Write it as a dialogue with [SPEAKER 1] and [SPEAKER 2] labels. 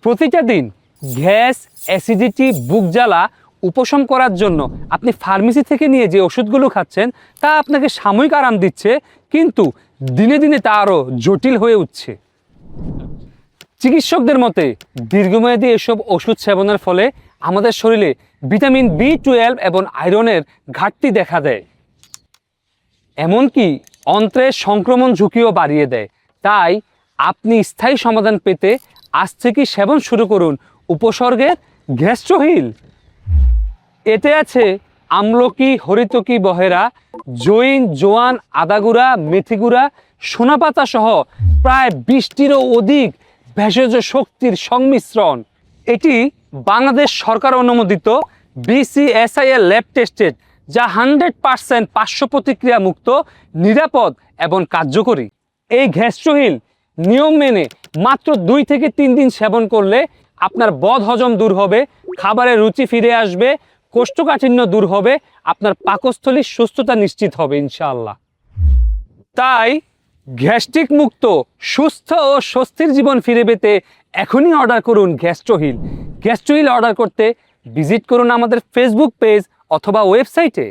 [SPEAKER 1] প্রতিটা দিন gas, acidity, বুক জ্বালা উপশম করার জন্য আপনি ফার্মেসি থেকে নিয়ে যে ওষুধগুলো খাচ্ছেন তা আপনাকে সাময়িক আরাম দিচ্ছে, কিন্তু দিনে দিনে তা আরও জটিল হয়ে উঠছে। চিকিৎসকদের মতে দীর্ঘমেয়াদী এসব ওষুধ সেবনের ফলে আমাদের শরীরে ভিটামিন B12 এবং আয়রনের ঘাটতি দেখা দেয়, এমনকি অন্ত্রের সংক্রমণ ঝুঁকিও বাড়িয়ে দেয়। তাই আপনি স্থায়ী সমাধান পেতে আজ থেকে সেবন শুরু করুন উপসর্গের গ্যাস্ট্রোহিল। এতে আছে আমলকি, হরিতকি, বহেরা, জৈন, জোয়ান, আদাগুড়া, মেথিগুড়া, সোনাপাতা সহ প্রায় 20টিরও অধিক ভেষজ শক্তির সংমিশ্রণ। এটি বাংলাদেশ সরকার অনুমোদিত BCSI ল্যাব টেস্টেড, যা 100% পার্শ্ব প্রতিক্রিয়া মুক্ত, নিরাপদ এবং কার্যকরী। এই গ্যাস্ট্রোহিল নিয়ম মেনে মাত্র 2 থেকে 3 দিন সেবন করলে আপনার বদহজম দূর হবে, খাবারের রুচি ফিরে আসবে, কোষ্ঠকাঠিন্য দূর হবে, আপনার পাকস্থলীর সুস্থতা নিশ্চিত হবে ইনশাআল্লাহ। তাই গ্যাস্ট্রিক মুক্ত, সুস্থ ও স্বস্তির জীবন ফিরে পেতে এখনই অর্ডার করুন গ্যাস্ট্রোহিল। গ্যাস্ট্রোহিল অর্ডার করতে ভিজিট করুন আমাদের ফেসবুক পেজ অথবা ওয়েবসাইটে।